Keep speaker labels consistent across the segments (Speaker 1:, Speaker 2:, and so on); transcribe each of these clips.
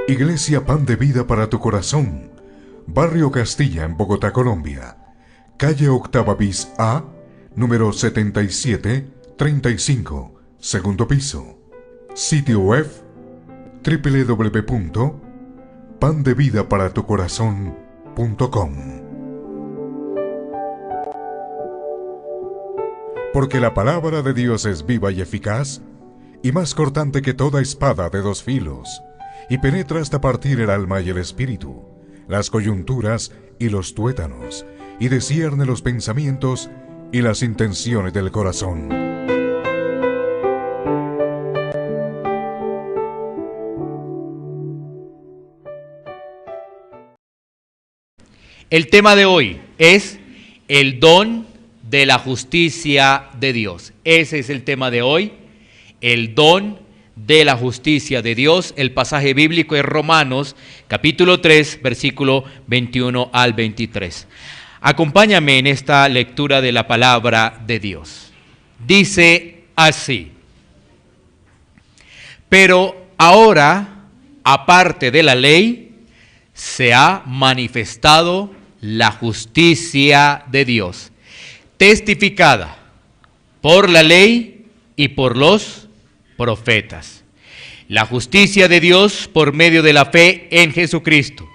Speaker 1: Iglesia Pan de Vida para tu Corazón, Barrio Castilla en Bogotá, Colombia. Calle Octava bis A, número 7735, segundo piso. Sitio web www.pandevidaparatucorazon.com. Porque la palabra de Dios es viva y eficaz, y más cortante que toda espada de dos filos, y penetra hasta partir el alma y el espíritu, las coyunturas y los tuétanos, y discierne los pensamientos y las intenciones del corazón.
Speaker 2: El tema de hoy es el don de la justicia de Dios. Ese es el tema de hoy, el don de la justicia de Dios. El pasaje bíblico es Romanos, capítulo 3, versículo 21 al 23. Acompáñame en esta lectura de la palabra de Dios. Dice así: pero ahora, aparte de la ley, se ha manifestado la justicia de Dios, testificada por la ley y por los profetas. La justicia de Dios por medio de la fe en Jesucristo,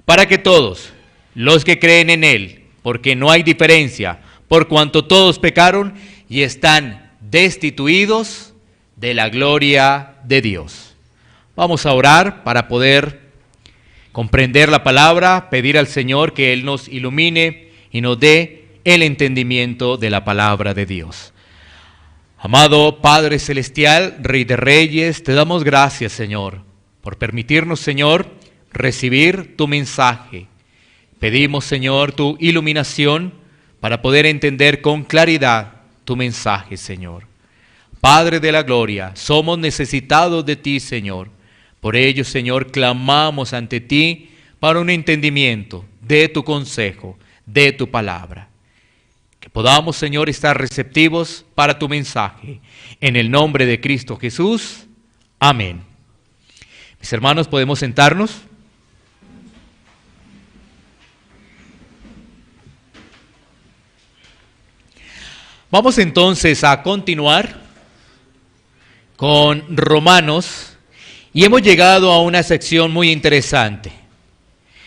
Speaker 2: para que todos los que creen en Él, porque no hay diferencia, por cuanto todos pecaron y están destituidos de la gloria de Dios. Vamos a orar para poder comprender la palabra, pedir al Señor que Él nos ilumine y nos dé el entendimiento de la palabra de Dios. Amado Padre Celestial, Rey de Reyes, te damos gracias, Señor, por permitirnos, Señor, recibir tu mensaje. Pedimos, Señor, tu iluminación para poder entender con claridad tu mensaje, Señor. Padre de la gloria, somos necesitados de ti, Señor. Por ello, Señor, clamamos ante ti para un entendimiento de tu consejo, de tu palabra. Que podamos, Señor, estar receptivos para tu mensaje. En el nombre de Cristo Jesús. Amén. Mis hermanos, ¿podemos sentarnos? Vamos entonces a continuar con Romanos y hemos llegado a una sección muy interesante.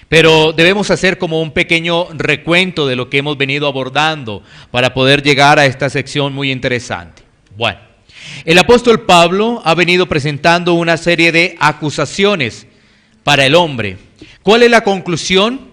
Speaker 2: Pero debemos hacer como un pequeño recuento de lo que hemos venido abordando para poder llegar a esta sección muy interesante. Bueno, el apóstol Pablo ha venido presentando una serie de acusaciones para el hombre. ¿Cuál es la conclusión?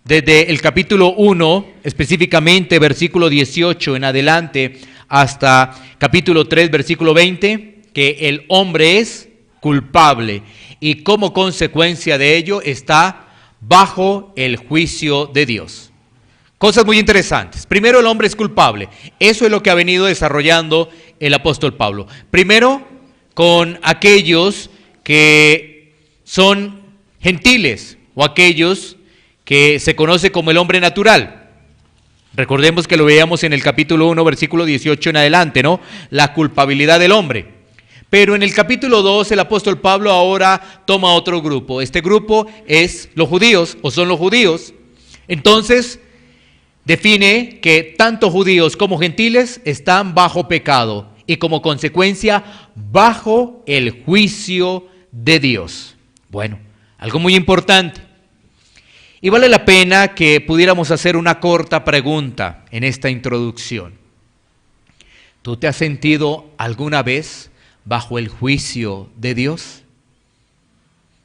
Speaker 2: Desde el capítulo 1, específicamente versículo 18 en adelante, hasta capítulo 3, versículo 20, que el hombre es culpable y como consecuencia de ello está bajo el juicio de Dios. Cosas muy interesantes. Primero, el hombre es culpable. Eso es lo que ha venido desarrollando el apóstol Pablo. Primero, con aquellos que son gentiles o aquellos que se conoce como el hombre natural. Recordemos que lo veíamos en el capítulo 1, versículo 18 en adelante, ¿no? La culpabilidad del hombre. Pero en el capítulo 2 el apóstol Pablo ahora toma otro grupo. Este grupo es los judíos o son los judíos. Entonces define que tanto judíos como gentiles están bajo pecado y como consecuencia bajo el juicio de Dios. Bueno, algo muy importante. Y vale la pena que pudiéramos hacer una corta pregunta en esta introducción. ¿Tú te has sentido alguna vez bajo el juicio de Dios?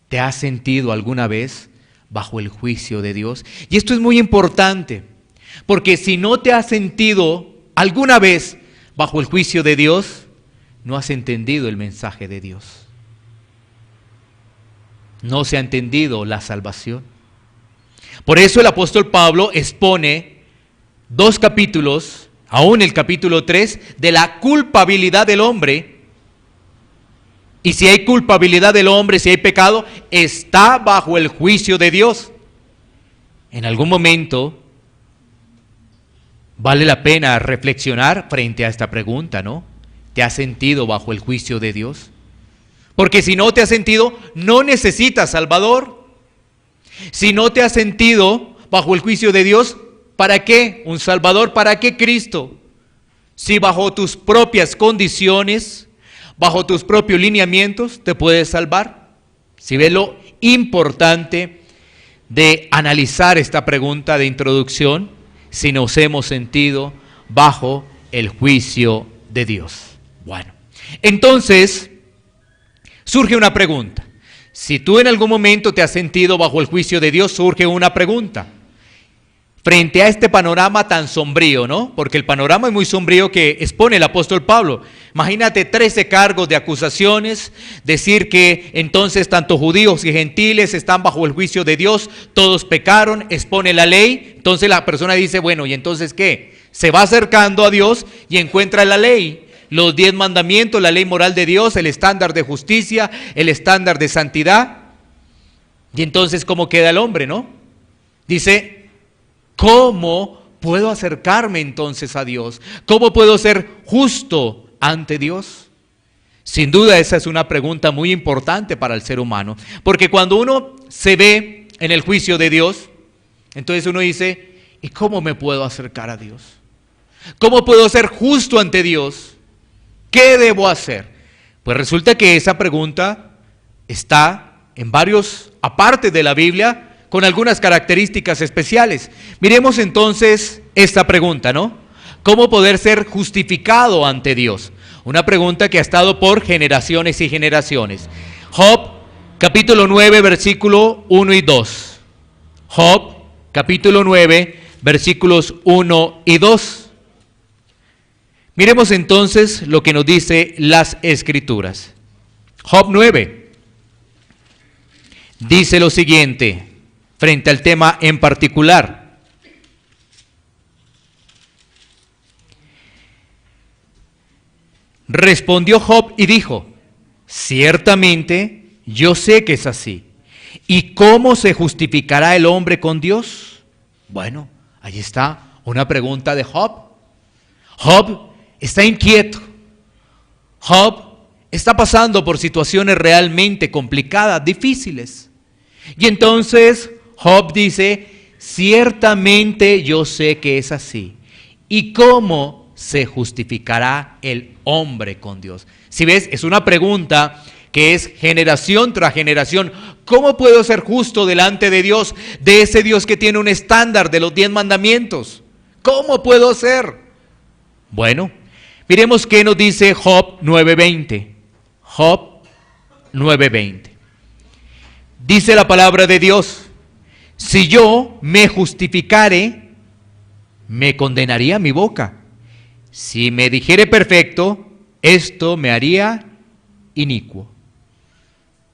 Speaker 2: ¿Te has sentido alguna vez bajo el juicio de Dios? Y esto es muy importante, porque si no te has sentido alguna vez bajo el juicio de Dios, no has entendido el mensaje de Dios. No se ha entendido la salvación. Por eso el apóstol Pablo expone 2 capítulos, aún el capítulo 3, de la culpabilidad del hombre. Y si hay culpabilidad del hombre, si hay pecado, está bajo el juicio de Dios. En algún momento vale la pena reflexionar frente a esta pregunta, ¿no? ¿Te has sentido bajo el juicio de Dios? Porque si no te has sentido, no necesitas Salvador. Si no te has sentido bajo el juicio de Dios, ¿para qué un Salvador? ¿Para qué Cristo? Si bajo tus propias condiciones, bajo tus propios lineamientos, te puedes salvar. Si ves lo importante de analizar esta pregunta de introducción, si nos hemos sentido bajo el juicio de Dios. Bueno, entonces surge una pregunta. Si tú en algún momento te has sentido bajo el juicio de Dios, surge una pregunta. Frente a este panorama tan sombrío, ¿no? Porque el panorama es muy sombrío que expone el apóstol Pablo. Imagínate 13 cargos de acusaciones, decir que entonces tanto judíos y gentiles están bajo el juicio de Dios, todos pecaron, expone la ley. Entonces la persona dice, bueno, ¿y entonces qué? Se va acercando a Dios y encuentra la ley, los 10 mandamientos, la ley moral de Dios, el estándar de justicia, el estándar de santidad. Y entonces, ¿cómo queda el hombre, no? Dice, ¿cómo puedo acercarme entonces a Dios? ¿Cómo puedo ser justo ante Dios? Sin duda esa es una pregunta muy importante para el ser humano, porque cuando uno se ve en el juicio de Dios, entonces uno dice, ¿y cómo me puedo acercar a Dios? ¿Cómo puedo ser justo ante Dios? ¿Qué debo hacer? Pues resulta que esa pregunta está en varios apartes de la Biblia, con algunas características especiales. Miremos entonces esta pregunta, ¿no? ¿Cómo poder ser justificado ante Dios? Una pregunta que ha estado por generaciones y generaciones. Job, capítulo 9, versículo 1 y 2. Job, capítulo 9, versículos 1 y 2. Miremos entonces lo que nos dice las Escrituras. Job 9 dice lo siguiente, frente al tema en particular. Respondió Job y dijo, ciertamente yo sé que es así. ¿Y cómo se justificará el hombre con Dios? Bueno, ahí está una pregunta de Job. Job está inquieto. Job está pasando por situaciones realmente complicadas, difíciles. Y entonces Job dice, ciertamente yo sé que es así. ¿Y cómo se justificará el hombre con Dios? Si ves, es una pregunta que es generación tras generación. ¿Cómo puedo ser justo delante de Dios, de ese Dios que tiene un estándar de los 10 mandamientos? ¿Cómo puedo ser? Bueno, miremos qué nos dice Job 9:20. Job 9:20. Dice la palabra de Dios, si yo me justificare, me condenaría mi boca. Si me dijere perfecto, esto me haría inicuo.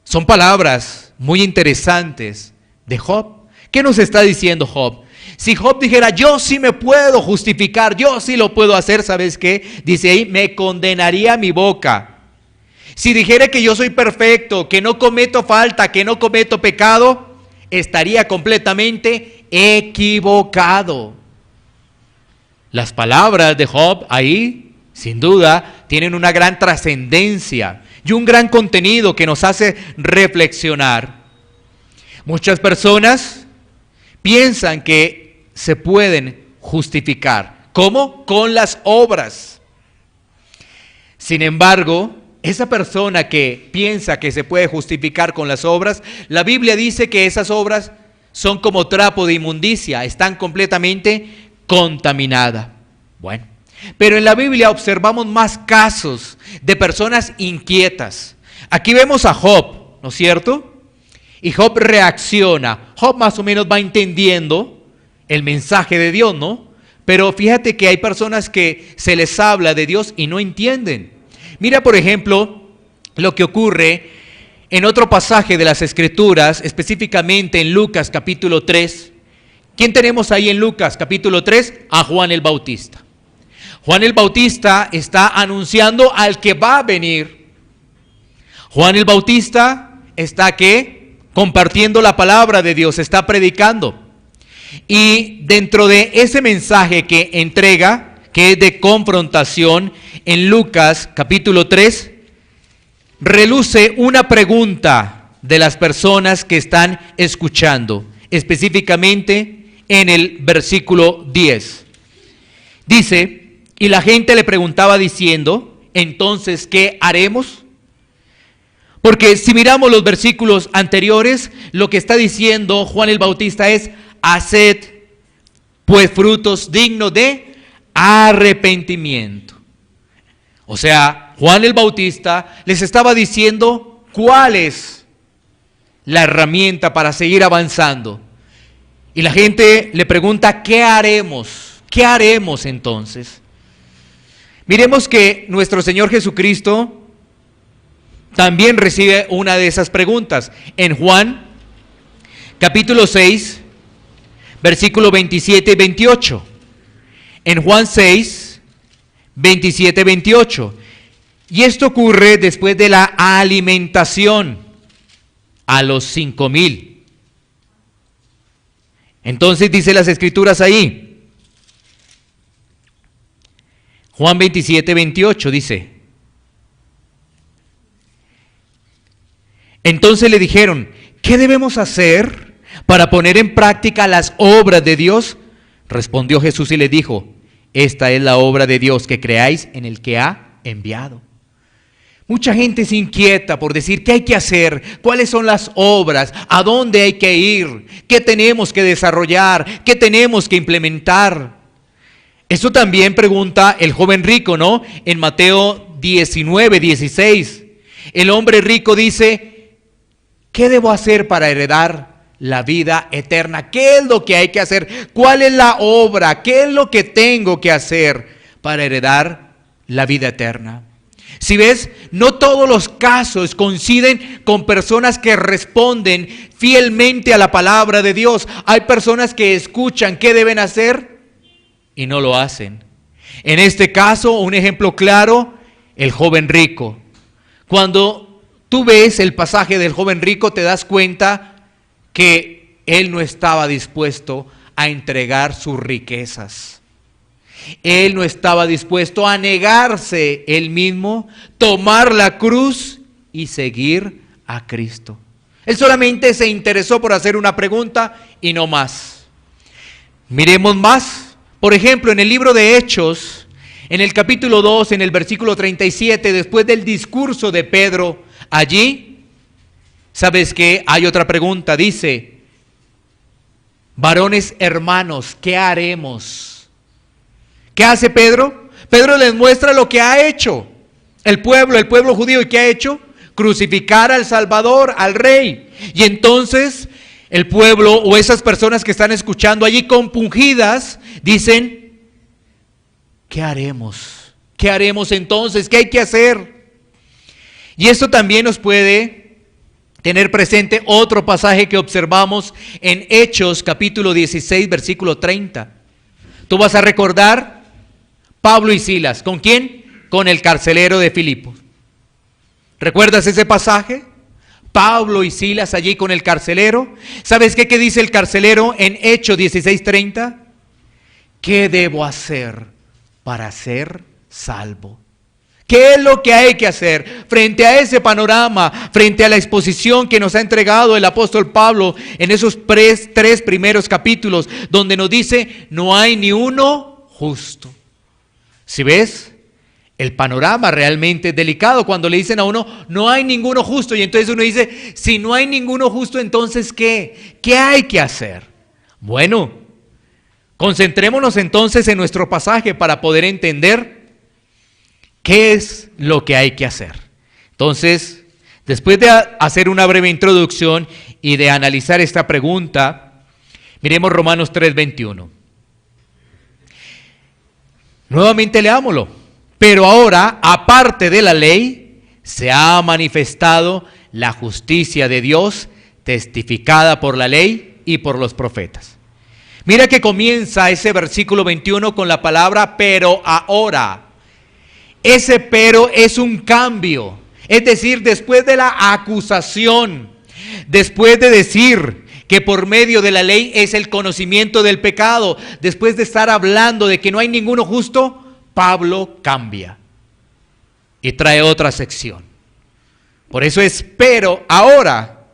Speaker 2: Son palabras muy interesantes de Job. ¿Qué nos está diciendo Job? Si Job dijera, yo sí me puedo justificar, yo sí lo puedo hacer, ¿sabes qué? Dice ahí, me condenaría mi boca. Si dijera que yo soy perfecto, que no cometo falta, que no cometo pecado, estaría completamente equivocado. Las palabras de Job ahí, sin duda, tienen una gran trascendencia y un gran contenido que nos hace reflexionar. Muchas personas piensan que se pueden justificar. ¿Cómo? Con las obras. Sin embargo, esa persona que piensa que se puede justificar con las obras, la Biblia dice que esas obras son como trapo de inmundicia, están completamente contaminadas. Bueno, pero en la Biblia observamos más casos de personas inquietas. Aquí vemos a Job, ¿no es cierto? Y Job reacciona. Job más o menos va entendiendo el mensaje de Dios, ¿no? Pero fíjate que hay personas que se les habla de Dios y no entienden. Mira, por ejemplo, lo que ocurre en otro pasaje de las Escrituras, específicamente en Lucas capítulo 3. ¿Quién tenemos ahí en Lucas capítulo 3? A Juan el Bautista. Juan el Bautista está anunciando al que va a venir. Juan el Bautista está, ¿qué? Compartiendo la palabra de Dios, está predicando. Y dentro de ese mensaje que entrega, que es de confrontación, en Lucas capítulo 3, reluce una pregunta de las personas que están escuchando, específicamente en el versículo 10. Dice, y la gente le preguntaba diciendo, entonces, ¿qué haremos? Porque si miramos los versículos anteriores, lo que está diciendo Juan el Bautista es, haced pues frutos dignos de arrepentimiento. O sea, Juan el Bautista les estaba diciendo cuál es la herramienta para seguir avanzando. Y la gente le pregunta, ¿qué haremos? ¿Qué haremos entonces? Miremos que nuestro Señor Jesucristo también recibe una de esas preguntas. En Juan, capítulo 6, versículo 27 y 28. En Juan 6, 27 y 28. Y esto ocurre después de la alimentación a los 5,000. Entonces dice las Escrituras ahí. Juan 27, 28 dice. Entonces le dijeron, ¿qué debemos hacer para poner en práctica las obras de Dios? Respondió Jesús y le dijo, esta es la obra de Dios, que creáis en el que ha enviado. Mucha gente se inquieta por decir, ¿qué hay que hacer? ¿Cuáles son las obras? ¿A dónde hay que ir? ¿Qué tenemos que desarrollar? ¿Qué tenemos que implementar? Eso también pregunta el joven rico, ¿no? En Mateo 19, 16. El hombre rico dice, ¿qué debo hacer para heredar la vida eterna? ¿Qué es lo que hay que hacer? ¿Cuál es la obra? ¿Qué es lo que tengo que hacer para heredar la vida eterna? Si ves, no todos los casos coinciden con personas que responden fielmente a la palabra de Dios. Hay personas que escuchan qué deben hacer y no lo hacen. En este caso, un ejemplo claro, el joven rico. Cuando tú ves el pasaje del joven rico, te das cuenta que él no estaba dispuesto a entregar sus riquezas. Él no estaba dispuesto a negarse él mismo, tomar la cruz y seguir a Cristo. Él solamente se interesó por hacer una pregunta y no más. Miremos más. Por ejemplo, en el libro de Hechos, en el capítulo 2, en el versículo 37, después del discurso de Pedro, allí, ¿sabes qué? Hay otra pregunta, dice, varones hermanos, ¿qué haremos? ¿Qué hace Pedro? Pedro les muestra lo que ha hecho el pueblo judío, ¿y qué ha hecho? Crucificar al Salvador, al Rey. Y entonces el pueblo o esas personas que están escuchando allí compungidas dicen, ¿qué haremos? ¿Qué haremos entonces? ¿Qué hay que hacer? Y esto también nos puede tener presente otro pasaje que observamos en Hechos capítulo 16 versículo 30. Tú vas a recordar Pablo y Silas. ¿Con quién? Con el carcelero de Filipo. ¿Recuerdas ese pasaje? Pablo y Silas allí con el carcelero. ¿Sabes qué dice el carcelero en Hechos 16:30? ¿Qué debo hacer para ser salvo? ¿Qué es lo que hay que hacer frente a ese panorama, frente a la exposición que nos ha entregado el apóstol Pablo en esos tres primeros capítulos, donde nos dice, no hay ni uno justo? Si ves, el panorama realmente es delicado cuando le dicen a uno, no hay ninguno justo, y entonces uno dice, si no hay ninguno justo, entonces ¿qué? ¿Qué hay que hacer? Bueno, concentrémonos entonces en nuestro pasaje para poder entender qué es lo que hay que hacer. Entonces, después de hacer una breve introducción y de analizar esta pregunta, miremos Romanos 3:21. Nuevamente leámoslo. Pero ahora, aparte de la ley, se ha manifestado la justicia de Dios, testificada por la ley y por los profetas. Mira que comienza ese versículo 21 con la palabra pero ahora. Ese pero es un cambio. Es decir, después de la acusación, después de decir que por medio de la ley es el conocimiento del pecado, después de estar hablando de que no hay ninguno justo, Pablo cambia y trae otra sección. Por eso es pero ahora.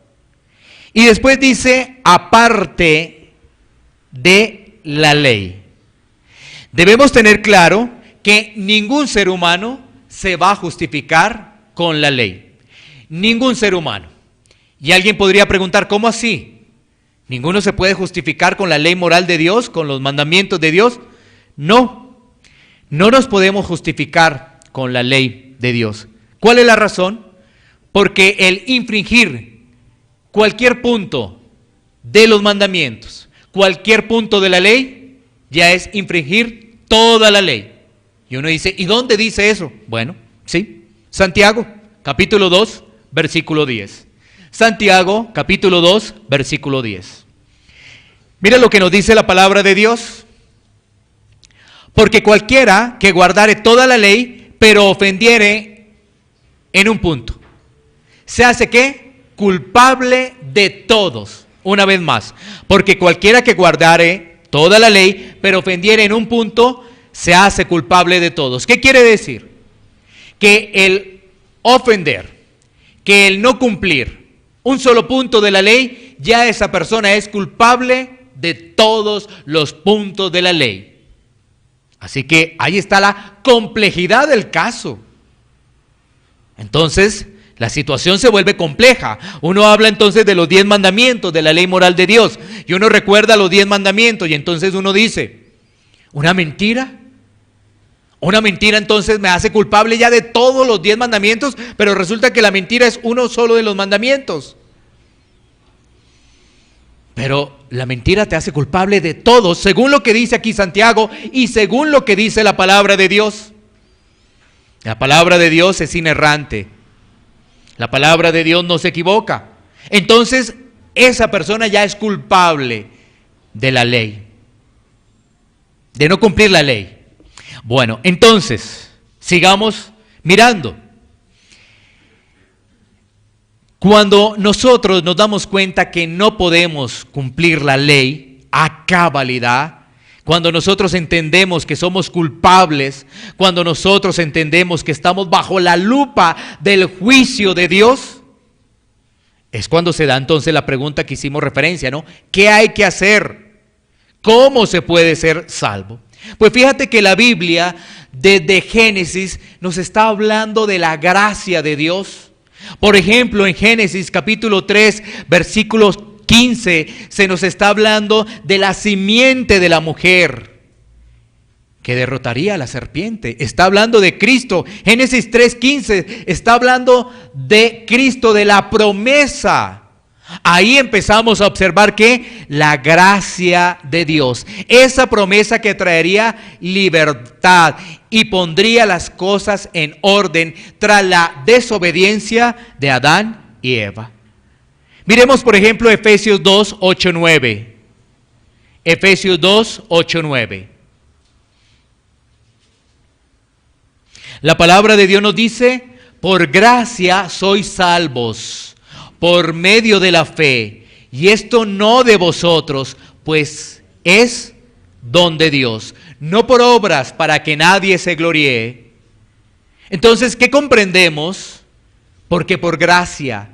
Speaker 2: Y después dice aparte de la ley. Debemos tener claro que ningún ser humano se va a justificar con la ley. Ningún ser humano. Y alguien podría preguntar, ¿cómo así? ¿Ninguno se puede justificar con la ley moral de Dios, con los mandamientos de Dios? No, no nos podemos justificar con la ley de Dios. ¿Cuál es la razón? Porque el infringir cualquier punto de los mandamientos, cualquier punto de la ley, ya es infringir toda la ley. Y uno dice, ¿y dónde dice eso? Bueno, sí, Santiago, capítulo 2, versículo 10. Santiago, capítulo 2, versículo 10. Mira lo que nos dice la palabra de Dios. Porque cualquiera que guardare toda la ley, pero ofendiere en un punto, se hace ¿qué? Culpable de todos. Una vez más, porque cualquiera que guardare toda la ley, pero ofendiere en un punto, se hace culpable de todos. ¿Qué quiere decir? Que el ofender, que el no cumplir un solo punto de la ley, ya esa persona es culpable de todos los puntos de la ley. Así que ahí está la complejidad del caso. Entonces, la situación se vuelve compleja. Uno habla entonces de los 10 mandamientos de la ley moral de Dios, y uno recuerda los 10 mandamientos, y entonces uno dice, ¿una mentira? Una mentira entonces me hace culpable ya de todos los 10 mandamientos, pero resulta que la mentira es uno solo de los mandamientos. Pero la mentira te hace culpable de todos, según lo que dice aquí Santiago y según lo que dice la palabra de Dios. La palabra de Dios es inerrante. La palabra de Dios no se equivoca. Entonces, esa persona ya es culpable de la ley, de no cumplir la ley. Bueno, entonces, sigamos mirando. Cuando nosotros nos damos cuenta que no podemos cumplir la ley a cabalidad, cuando nosotros entendemos que somos culpables, cuando nosotros entendemos que estamos bajo la lupa del juicio de Dios, es cuando se da entonces la pregunta que hicimos referencia, ¿no? ¿Qué hay que hacer? ¿Cómo se puede ser salvo? Pues fíjate que la Biblia desde Génesis nos está hablando de la gracia de Dios. Por ejemplo, en Génesis capítulo 3, versículos 15, se nos está hablando de la simiente de la mujer que derrotaría a la serpiente. Está hablando de Cristo. Génesis 3:15 está hablando de Cristo, de la promesa. Ahí empezamos a observar que la gracia de Dios, esa promesa que traería libertad y pondría las cosas en orden tras la desobediencia de Adán y Eva. Miremos por ejemplo Efesios 2, 8, 9. Efesios 2, 8, 9. La palabra de Dios nos dice, por gracia sois salvos, por medio de la fe, y esto no de vosotros, pues es don de Dios, no por obras para que nadie se gloríe. Entonces, ¿qué comprendemos? Porque por gracia,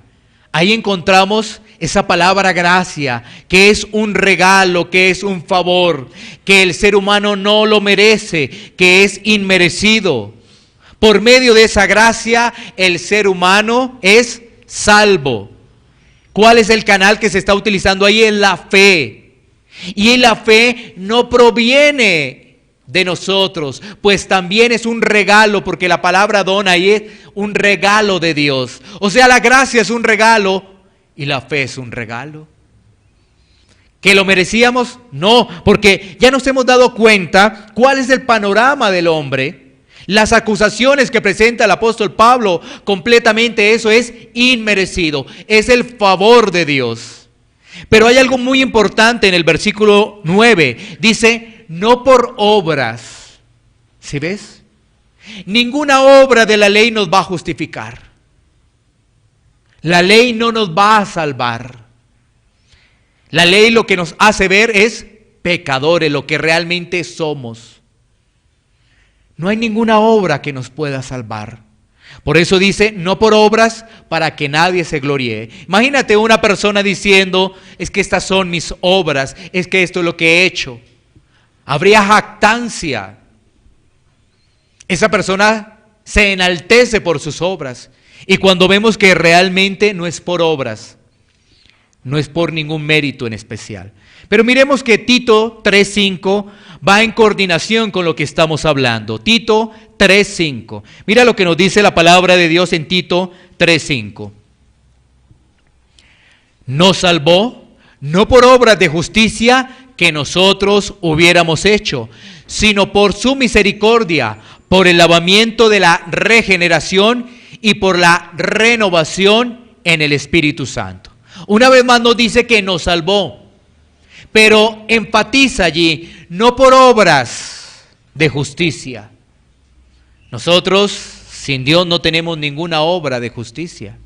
Speaker 2: ahí encontramos esa palabra gracia, que es un regalo, que es un favor, que el ser humano no lo merece, que es inmerecido. Por medio de esa gracia, el ser humano es salvo. ¿Cuál es el canal que se está utilizando ahí? Es la fe. Y la fe no proviene de nosotros, pues también es un regalo, porque la palabra don ahí es un regalo de Dios. O sea, la gracia es un regalo y la fe es un regalo. ¿Que lo merecíamos? No, porque ya nos hemos dado cuenta cuál es el panorama del hombre. Las acusaciones que presenta el apóstol Pablo, completamente eso es inmerecido, es el favor de Dios. Pero hay algo muy importante en el versículo 9, dice, no por obras. ¿Sí ves? Ninguna obra de la ley nos va a justificar. La ley no nos va a salvar. La ley lo que nos hace ver es pecadores, lo que realmente somos. No hay ninguna obra que nos pueda salvar. Por eso dice, no por obras para que nadie se gloríe. Imagínate una persona diciendo, es que estas son mis obras, es que esto es lo que he hecho. Habría jactancia. Esa persona se enaltece por sus obras. Y cuando vemos que realmente no es por obras, no es por ningún mérito en especial. Pero miremos que Tito 3:5 va en coordinación con lo que estamos hablando. Tito 3:5. Mira lo que nos dice la palabra de Dios en Tito 3:5. Nos salvó, no por obras de justicia que nosotros hubiéramos hecho, sino por su misericordia, por el lavamiento de la regeneración y por la renovación en el Espíritu Santo. Una vez más nos dice que nos salvó, pero enfatiza allí, no por obras de justicia. Nosotros sin Dios no tenemos ninguna obra de justicia,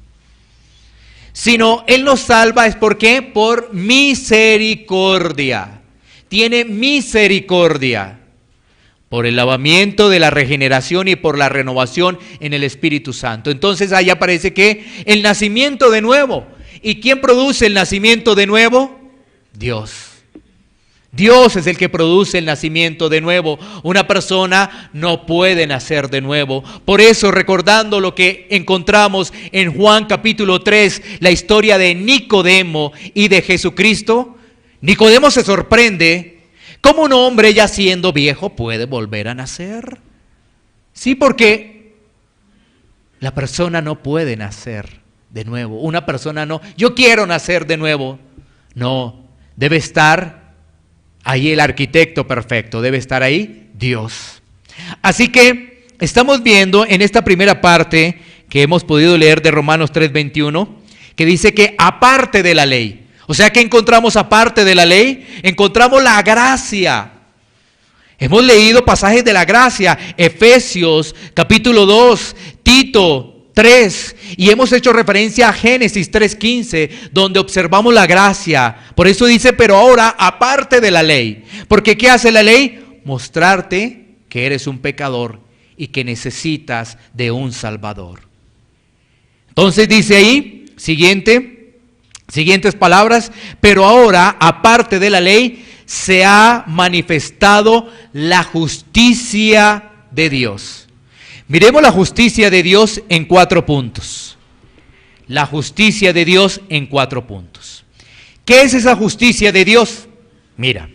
Speaker 2: sino Él nos salva, ¿es por qué? Por misericordia. Tiene misericordia por el lavamiento de la regeneración y por la renovación en el Espíritu Santo. Entonces ahí aparece que el nacimiento de nuevo. ¿Y quién produce el nacimiento de nuevo? Dios. Dios es el que produce el nacimiento de nuevo. Una persona no puede nacer de nuevo. Por eso, recordando lo que encontramos en Juan capítulo 3, la historia de Nicodemo y de Jesucristo, Nicodemo se sorprende cómo un hombre ya siendo viejo puede volver a nacer. Sí, porque la persona no puede nacer de nuevo. Una persona no, yo quiero nacer de nuevo. No, debe estar ahí el arquitecto perfecto, debe estar ahí Dios. Así que estamos viendo en esta primera parte que hemos podido leer de Romanos 3:21, que dice que aparte de la ley, o sea que encontramos aparte de la ley, encontramos la gracia. Hemos leído pasajes de la gracia, Efesios capítulo 2, Tito 3, y hemos hecho referencia a Génesis 3:15, donde observamos la gracia. Por eso dice, pero ahora aparte de la ley. Porque ¿qué hace la ley? Mostrarte que eres un pecador y que necesitas de un Salvador. Entonces dice ahí, siguientes palabras, pero ahora aparte de la ley se ha manifestado la justicia de Dios. Miremos la justicia de Dios en 4 puntos. La justicia de Dios en 4 puntos. ¿Qué es esa justicia de Dios? Mira,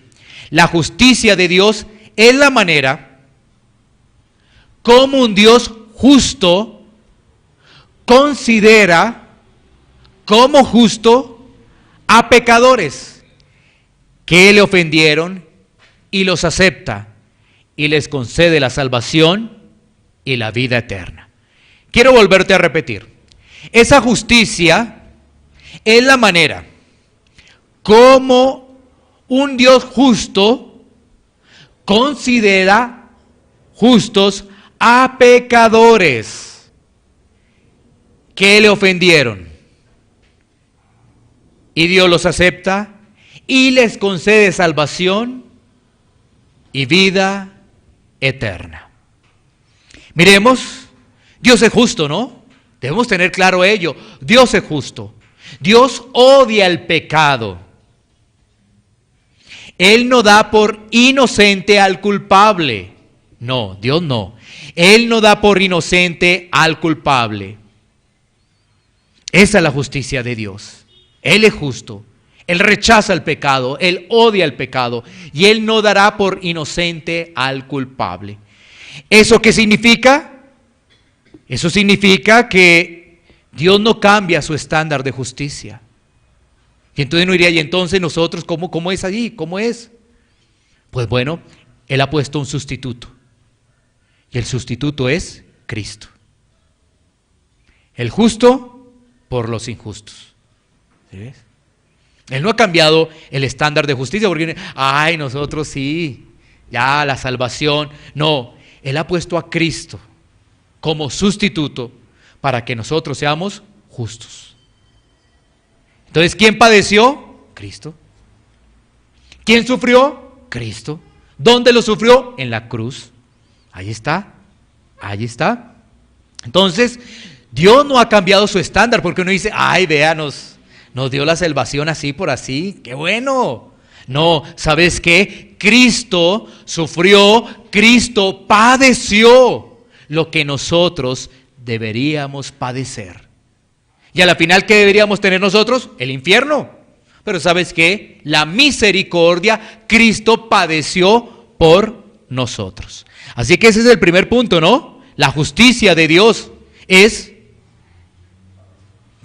Speaker 2: la justicia de Dios es la manera como un Dios justo considera como justo a pecadores que le ofendieron y los acepta y les concede la salvación y la vida eterna. Quiero volverte a repetir. Esa justicia es la manera como un Dios justo considera justos a pecadores que le ofendieron. Y Dios los acepta y les concede salvación y vida eterna. Miremos, Dios es justo, ¿no? Debemos tener claro ello. Dios es justo. Dios odia el pecado. Él no da por inocente al culpable. No, Dios no. Él no da por inocente al culpable. Esa es la justicia de Dios. Él es justo. Él rechaza el pecado. Él odia el pecado. Y Él no dará por inocente al culpable. ¿Eso qué significa? Eso significa que Dios no cambia su estándar de justicia. Y entonces uno diría, ¿y entonces nosotros cómo es allí? ¿Cómo es? Pues bueno, Él ha puesto un sustituto. Y el sustituto es Cristo. El justo por los injustos. ¿Sí ves? Él no ha cambiado el estándar de justicia porque, ay, nosotros sí, ya la salvación. No, Él ha puesto a Cristo como sustituto para que nosotros seamos justos. Entonces, ¿quién padeció? Cristo. ¿Quién sufrió? Cristo. ¿Dónde lo sufrió? En la cruz. Ahí está. Ahí está. Entonces, Dios no ha cambiado su estándar, porque uno dice, ay, vea, nos dio la salvación así por así, qué bueno. No, ¿sabes qué? Cristo sufrió, Cristo padeció lo que nosotros deberíamos padecer. Y a la final, ¿qué deberíamos tener nosotros? El infierno. Pero ¿sabes qué? La misericordia, Cristo padeció por nosotros. Así que ese es el primer punto, ¿no? La justicia de Dios es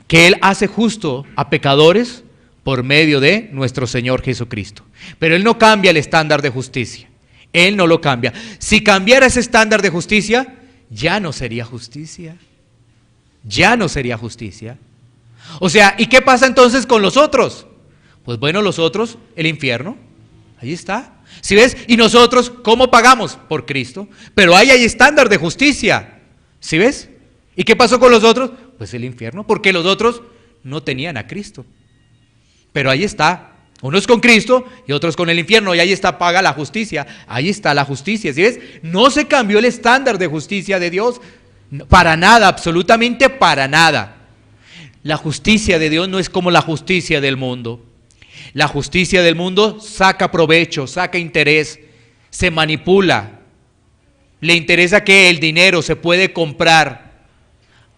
Speaker 2: que Él hace justo a pecadores por medio de nuestro Señor Jesucristo. Pero Él no cambia el estándar de justicia. Él no lo cambia. Si cambiara ese estándar de justicia, ya no sería justicia. Ya no sería justicia. O sea, ¿y qué pasa entonces con los otros? Pues bueno, los otros, el infierno. Ahí está. ¿Sí ves? Y nosotros, ¿cómo pagamos? Por Cristo. Pero ahí hay estándar de justicia. ¿Sí ves? ¿Y qué pasó con los otros? Pues el infierno, porque los otros no tenían a Cristo. Pero ahí está. Unos con Cristo y otros con el infierno. Y ahí está, paga la justicia. Ahí está la justicia. ¿Sí ves? No se cambió el estándar de justicia de Dios. Para nada, absolutamente para nada. La justicia de Dios no es como la justicia del mundo. La justicia del mundo saca provecho, saca interés, se manipula. Le interesa que el dinero se puede comprar.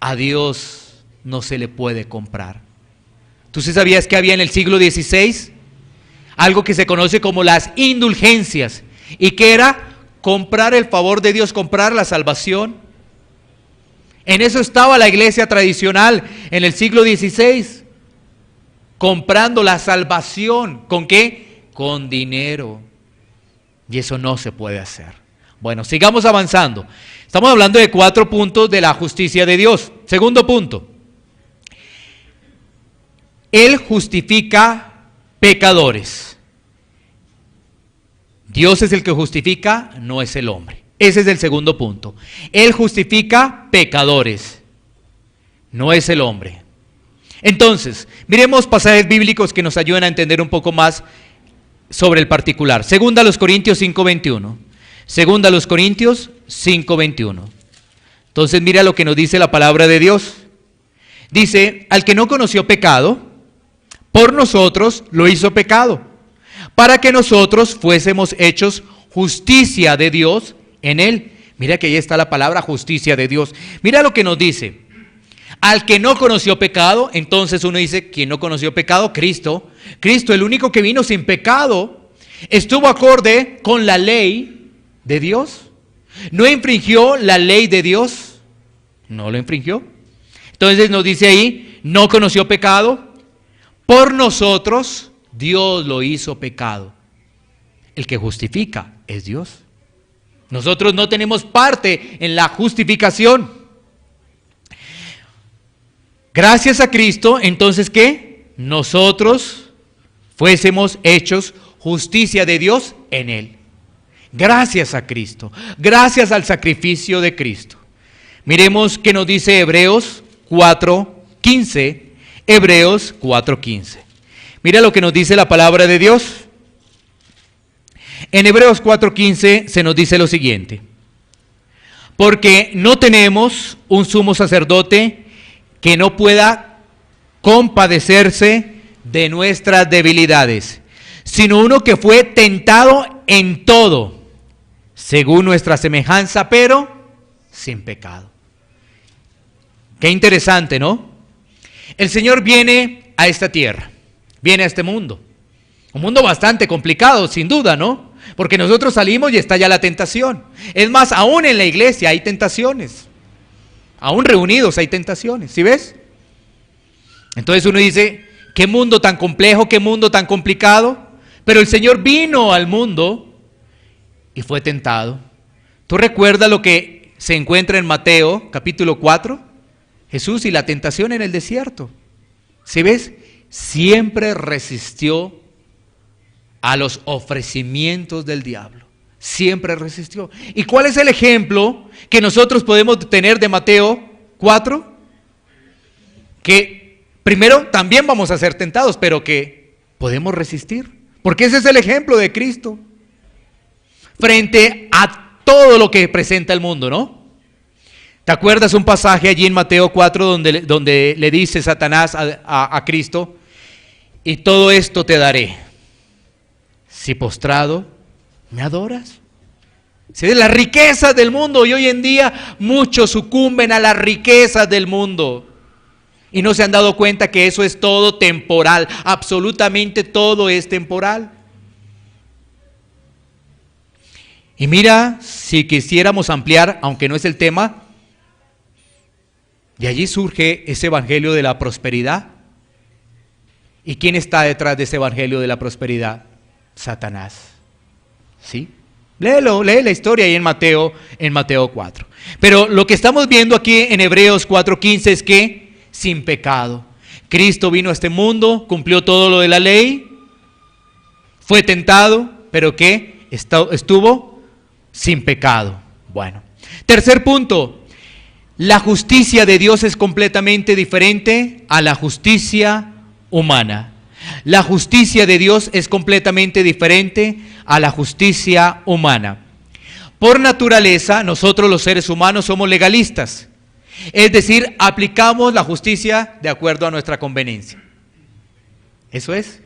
Speaker 2: A Dios no se le puede comprar. ¿Tú sí sabías que había en el siglo XVI algo que se conoce como las indulgencias? ¿Y qué era? Comprar el favor de Dios, comprar la salvación. En eso estaba la iglesia tradicional en el siglo XVI, comprando la salvación. ¿Con qué? Con dinero. Y eso no se puede hacer. Bueno, sigamos avanzando. Estamos hablando de 4 puntos de la justicia de Dios. Segundo punto. Él justifica pecadores. Dios es el que justifica, no es el hombre. Ese es el segundo punto. Él justifica pecadores, no es el hombre. Entonces, miremos pasajes bíblicos que nos ayuden a entender un poco más sobre el particular. Segunda a los Corintios 5:21. Segunda a los Corintios 5:21. Entonces, mira lo que nos dice la palabra de Dios. Dice, al que no conoció pecado, por nosotros lo hizo pecado, para que nosotros fuésemos hechos justicia de Dios en él. Mira que ahí está la palabra justicia de Dios. Mira lo que nos dice. Al que no conoció pecado, entonces uno dice, ¿quién no conoció pecado? Cristo. Cristo, el único que vino sin pecado, estuvo acorde con la ley de Dios. ¿No infringió la ley de Dios? No lo infringió. Entonces nos dice ahí, no conoció pecado. Por nosotros, Dios lo hizo pecado. El que justifica es Dios. Nosotros no tenemos parte en la justificación. Gracias a Cristo, entonces, ¿qué? Nosotros fuésemos hechos justicia de Dios en Él. Gracias a Cristo, gracias al sacrificio de Cristo. Miremos qué nos dice Hebreos 4:15. Hebreos 4:15. Mira lo que nos dice la palabra de Dios. En Hebreos 4:15 se nos dice lo siguiente: porque no tenemos un sumo sacerdote que no pueda compadecerse de nuestras debilidades, sino uno que fue tentado en todo, según nuestra semejanza, pero sin pecado. Qué interesante, ¿no? El Señor viene a esta tierra, viene a este mundo. Un mundo bastante complicado, sin duda, ¿no? Porque nosotros salimos y está ya la tentación. Es más, aún en la iglesia hay tentaciones. Aún reunidos hay tentaciones, ¿sí ves? Entonces uno dice, qué mundo tan complejo, qué mundo tan complicado. Pero el Señor vino al mundo y fue tentado. ¿Tú recuerdas lo que se encuentra en Mateo capítulo 4? Jesús y la tentación en el desierto. ¿Sí ves? Siempre resistió a los ofrecimientos del diablo. Siempre resistió. ¿Y cuál es el ejemplo que nosotros podemos tener de Mateo 4? Que primero también vamos a ser tentados, pero que podemos resistir. Porque ese es el ejemplo de Cristo frente a todo lo que presenta el mundo, ¿no? ¿Te acuerdas un pasaje allí en Mateo 4 donde le dice Satanás a Cristo, y todo esto te daré, si postrado me adoras? Si de las riquezas del mundo, y hoy en día muchos sucumben a las riquezas del mundo y no se han dado cuenta que eso es todo temporal, absolutamente todo es temporal. Y mira, si quisiéramos ampliar, aunque no es el tema, de allí surge ese evangelio de la prosperidad. ¿Y quién está detrás de ese evangelio de la prosperidad? Satanás. ¿Sí? Lee la historia ahí en Mateo 4. Pero lo que estamos viendo aquí en Hebreos 4:15 es que sin pecado. Cristo vino a este mundo, cumplió todo lo de la ley, fue tentado, pero ¿qué? Estuvo sin pecado. Bueno, tercer punto. La justicia de Dios es completamente diferente a la justicia humana. La justicia de Dios es completamente diferente a la justicia humana. Por naturaleza, nosotros los seres humanos somos legalistas. Es decir, aplicamos la justicia de acuerdo a nuestra conveniencia. Eso es.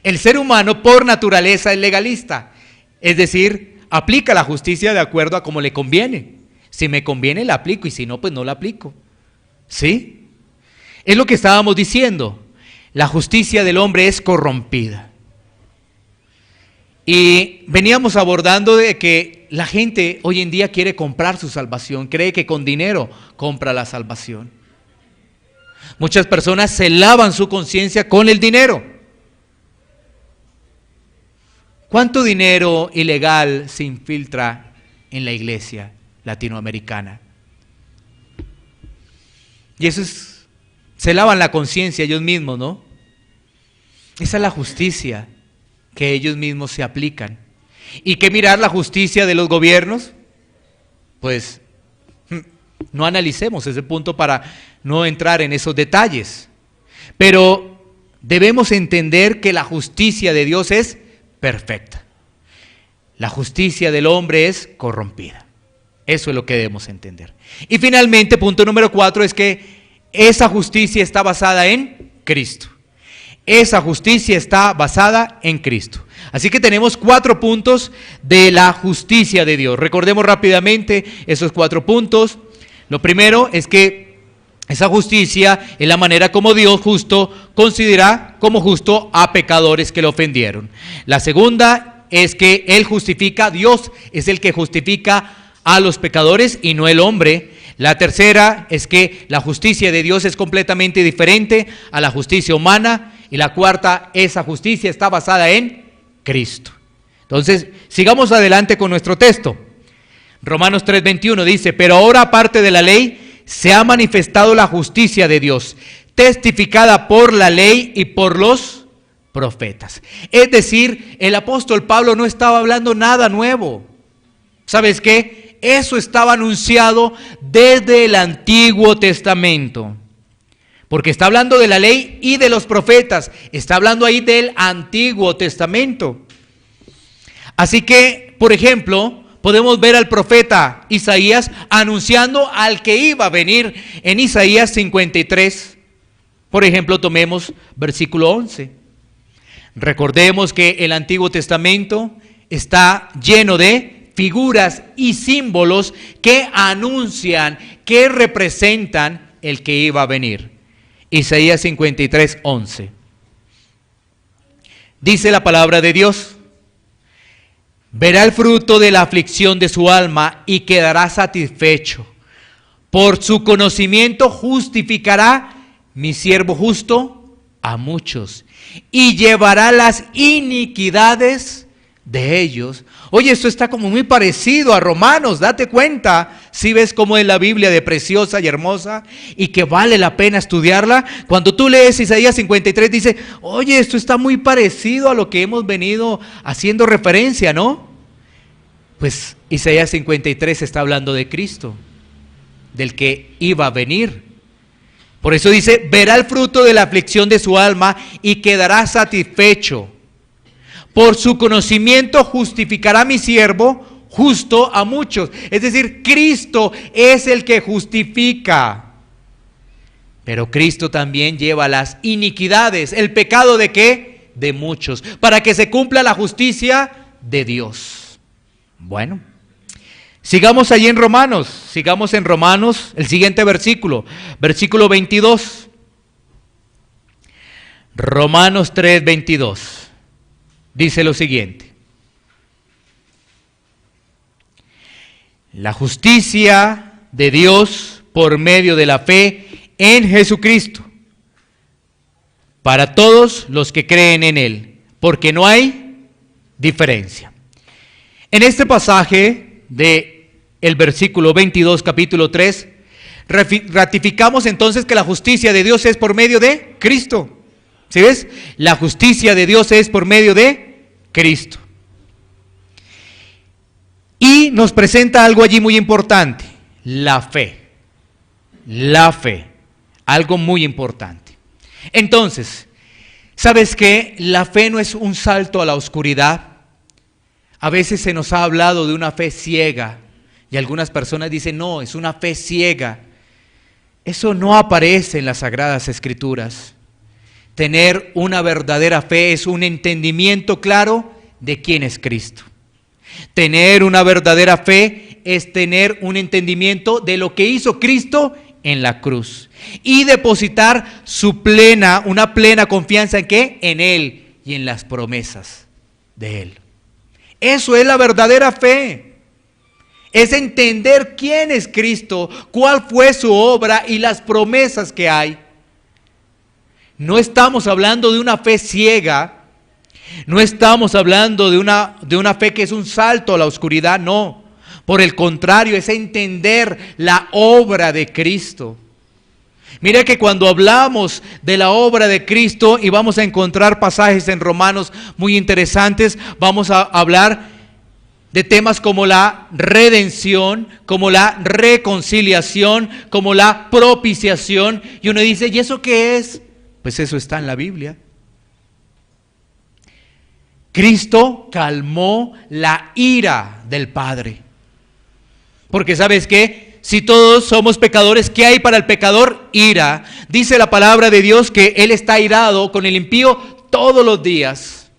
Speaker 2: El ser humano por naturaleza es legalista. Es decir, aplica la justicia de acuerdo a como le conviene. Si me conviene la aplico y si no, pues no la aplico. ¿Sí? Es lo que estábamos diciendo. La justicia del hombre es corrompida. Y veníamos abordando de que la gente hoy en día quiere comprar su salvación, cree que con dinero compra la salvación. Muchas personas se lavan su conciencia con el dinero. ¿Cuánto dinero ilegal se infiltra en la iglesia latinoamericana? Y eso es, se lavan la conciencia ellos mismos, ¿no? Esa es la justicia que ellos mismos se aplican. ¿Y qué mirar la justicia de los gobiernos? Pues no analicemos ese punto para no entrar en esos detalles. Pero debemos entender que la justicia de Dios es perfecta. La justicia del hombre es corrompida. Eso es lo que debemos entender. Y finalmente, punto número 4, es que esa justicia está basada en Cristo. Esa justicia está basada en Cristo. Así que tenemos 4 puntos de la justicia de Dios. Recordemos rápidamente esos 4 puntos. Lo primero es que esa justicia es la manera como Dios justo considera como justo a pecadores que le ofendieron. La segunda es que Él justifica, Dios es el que justifica a los pecadores y no el hombre. La tercera es que la justicia de Dios es completamente diferente a la justicia humana. Y la cuarta, esa justicia está basada en Cristo. Entonces, sigamos adelante con nuestro texto. Romanos 3:21 dice, pero ahora aparte de la ley, se ha manifestado la justicia de Dios, testificada por la ley y por los profetas. Es decir, el apóstol Pablo no estaba hablando nada nuevo. ¿Sabes qué? Eso estaba anunciado desde el Antiguo Testamento. Porque está hablando de la ley y de los profetas. Está hablando ahí del Antiguo Testamento. Así que, por ejemplo, podemos ver al profeta Isaías anunciando al que iba a venir en Isaías 53. Por ejemplo, tomemos versículo 11. Recordemos que el Antiguo Testamento está lleno de figuras y símbolos que anuncian, que representan el que iba a venir. Isaías 53:11. Dice la palabra de Dios: verá el fruto de la aflicción de su alma y quedará satisfecho. Por su conocimiento justificará mi siervo justo a muchos y llevará las iniquidades de ellos. Oye, esto está como muy parecido a Romanos, date cuenta, si ves cómo es la Biblia de preciosa y hermosa y que vale la pena estudiarla. Cuando tú lees Isaías 53 dice, oye, esto está muy parecido a lo que hemos venido haciendo referencia, ¿no? Pues Isaías 53 está hablando de Cristo, del que iba a venir. Por eso dice, verá el fruto de la aflicción de su alma y quedará satisfecho. Por su conocimiento justificará mi siervo justo a muchos. Es decir, Cristo es el que justifica. Pero Cristo también lleva las iniquidades, el pecado ¿de qué? De muchos, para que se cumpla la justicia de Dios. Bueno, sigamos allí en Romanos, el siguiente versículo, versículo 22. Romanos 3:22, dice lo siguiente: la justicia de Dios por medio de la fe en Jesucristo, para todos los que creen en Él, porque no hay diferencia. En este pasaje de el versículo 22, capítulo 3, ratificamos entonces que la justicia de Dios es por medio de Cristo. ¿Sí ves? La justicia de Dios es por medio de Cristo. Y nos presenta algo allí muy importante, la fe. La fe, algo muy importante. Entonces, ¿sabes qué? La fe no es un salto a la oscuridad. A veces se nos ha hablado de una fe ciega y algunas personas dicen, no, es una fe ciega. Eso no aparece en las Sagradas Escrituras. Tener una verdadera fe es un entendimiento claro de quién es Cristo. Tener una verdadera fe es tener un entendimiento de lo que hizo Cristo en la cruz y depositar una plena confianza ¿en qué? En Él y en las promesas de Él. Eso es la verdadera fe. Es entender quién es Cristo, cuál fue su obra y las promesas que hay. No estamos hablando de una fe ciega, no estamos hablando de una fe que es un salto a la oscuridad, no. Por el contrario, es entender la obra de Cristo. Mira que cuando hablamos de la obra de Cristo, y vamos a encontrar pasajes en Romanos muy interesantes, vamos a hablar de temas como la redención, como la reconciliación, como la propiciación. Y uno dice, ¿y eso qué es? Pues eso está en la Biblia. Cristo calmó la ira del Padre. Porque ¿sabes qué? Si todos somos pecadores, ¿qué hay para el pecador? Ira. Dice la palabra de Dios que Él está airado con el impío todos los días.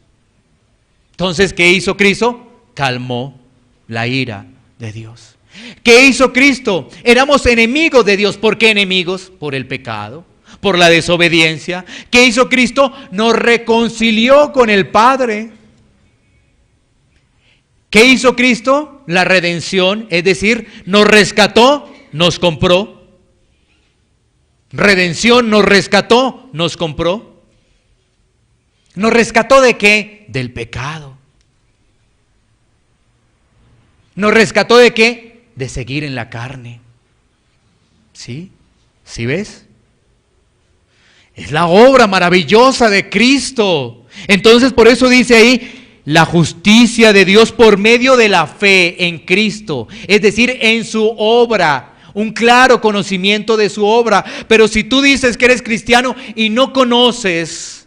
Speaker 2: Entonces, ¿qué hizo Cristo? Calmó la ira de Dios. ¿Qué hizo Cristo? Éramos enemigos de Dios. ¿Por qué enemigos? Por el pecado, por la desobediencia. ¿Qué hizo Cristo? Nos reconcilió con el Padre. ¿Qué hizo Cristo? La redención, es decir, nos rescató, nos compró. Redención, nos rescató, nos compró. ¿Nos rescató de qué? Del pecado. ¿Nos rescató de qué? De seguir en la carne. ¿Sí? ¿Sí ves? Es la obra maravillosa de Cristo. Entonces, por eso dice ahí, la justicia de Dios por medio de la fe en Cristo, es decir, en su obra, un claro conocimiento de su obra. Pero si tú dices que eres cristiano y no conoces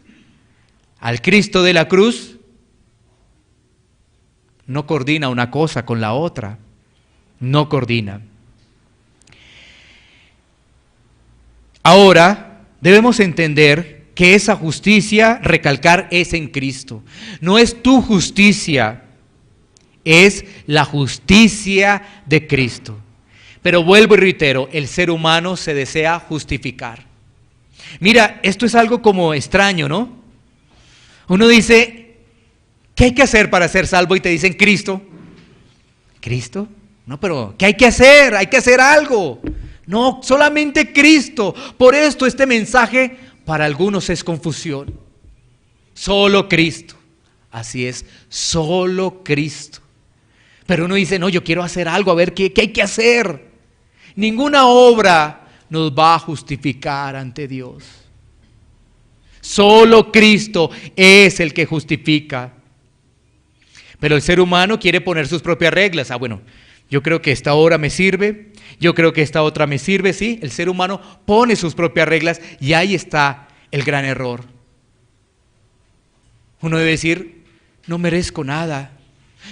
Speaker 2: al Cristo de la cruz, no coordina una cosa con la otra, no coordina. Ahora, debemos entender que esa justicia, recalcar, es en Cristo. No es tu justicia, es la justicia de Cristo. Pero vuelvo y reitero, el ser humano se desea justificar. Mira, esto es algo como extraño, ¿no? Uno dice, ¿qué hay que hacer para ser salvo? Y te dicen, Cristo. ¿Cristo? No, pero ¿qué hay que hacer? Hay que hacer algo. No, solamente Cristo. Por esto este mensaje para algunos es confusión. Solo Cristo. Así es, solo Cristo. Pero uno dice, no, yo quiero hacer algo, a ver qué hay que hacer. Ninguna obra nos va a justificar ante Dios. Solo Cristo es el que justifica. Pero el ser humano quiere poner sus propias reglas. Bueno, yo creo que esta obra me sirve, yo creo que esta otra me sirve, sí. El ser humano pone sus propias reglas y ahí está el gran error. Uno debe decir, no merezco nada,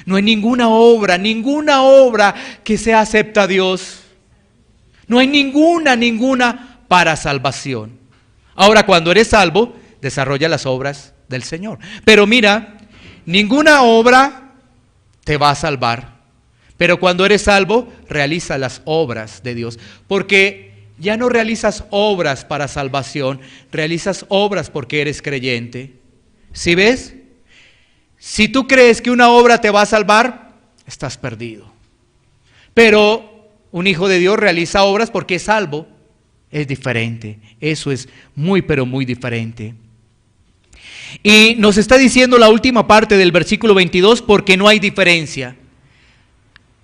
Speaker 2: No hay ninguna obra que sea acepta a Dios. No hay ninguna para salvación. Ahora, cuando eres salvo, desarrolla las obras del Señor. Pero mira, ninguna obra te va a salvar. Pero cuando eres salvo, realiza las obras de Dios. Porque ya no realizas obras para salvación, realizas obras porque eres creyente. ¿Sí ves? Si tú crees que una obra te va a salvar, estás perdido. Pero un hijo de Dios realiza obras porque es salvo. Es diferente. Eso es muy, pero muy diferente. Y nos está diciendo la última parte del versículo 22, porque no hay diferencia.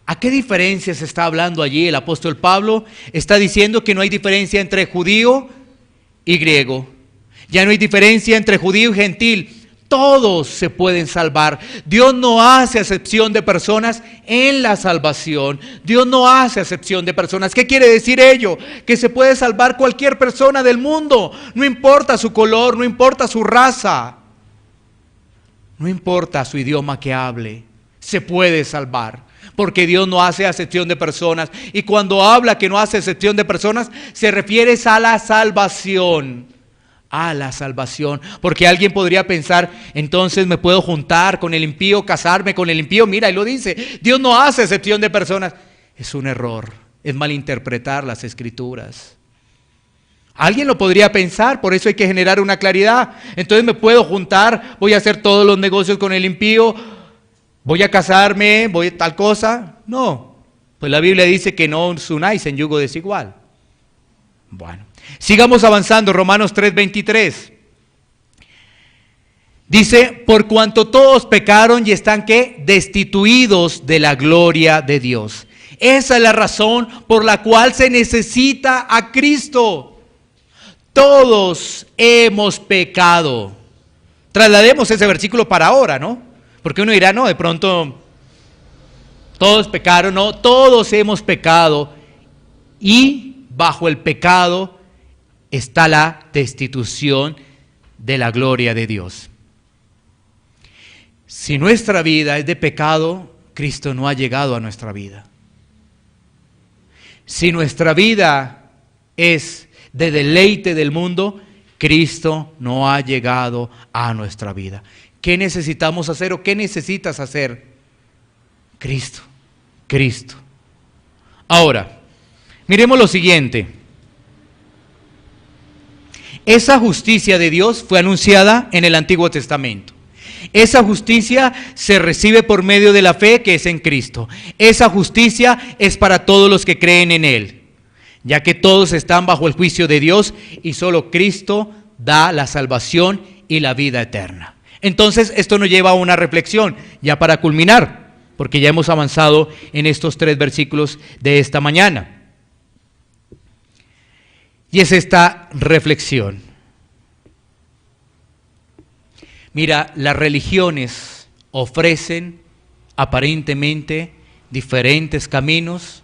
Speaker 2: ¿A qué diferencia se está hablando allí? El apóstol Pablo está diciendo que no hay diferencia entre judío y griego. Ya no hay diferencia entre judío y gentil. Todos se pueden salvar. Dios no hace acepción de personas en la salvación. Dios no hace acepción de personas. ¿Qué quiere decir ello? Que se puede salvar cualquier persona del mundo. No importa su color, no importa su raza, no importa su idioma que hable. Se puede salvar. Porque Dios no hace acepción de personas. Y cuando habla que no hace acepción de personas, se refiere a la salvación. A la salvación. Porque alguien podría pensar, entonces me puedo juntar con el impío, casarme con el impío. Mira, ahí lo dice, Dios no hace excepción de personas. Es un error, es malinterpretar las escrituras. Alguien lo podría pensar, por eso hay que generar una claridad. Entonces me puedo juntar, voy a hacer todos los negocios con el impío, voy a casarme, voy a tal cosa. No, pues la Biblia dice que no os unáis en yugo desigual. Bueno. Sigamos avanzando, Romanos 3:23. Dice, por cuanto todos pecaron y están ¿qué? Destituidos de la gloria de Dios. Esa es la razón por la cual se necesita a Cristo. Todos hemos pecado. Traslademos ese versículo para ahora, ¿no? Porque uno dirá, no, de pronto todos pecaron, no, todos hemos pecado y bajo el pecado está la destitución de la gloria de Dios. Si nuestra vida es de pecado, Cristo no ha llegado a nuestra vida. Si nuestra vida es de deleite del mundo, Cristo no ha llegado a nuestra vida. ¿Qué necesitamos hacer o qué necesitas hacer? Cristo, Cristo. Ahora, miremos lo siguiente. Esa justicia de Dios fue anunciada en el Antiguo Testamento. Esa justicia se recibe por medio de la fe que es en Cristo. Esa justicia es para todos los que creen en Él, ya que todos están bajo el juicio de Dios y solo Cristo da la salvación y la vida eterna. Entonces esto nos lleva a una reflexión, ya para culminar, porque ya hemos avanzado en estos 3 versículos de esta mañana. Y es esta reflexión. Mira, las religiones ofrecen aparentemente diferentes caminos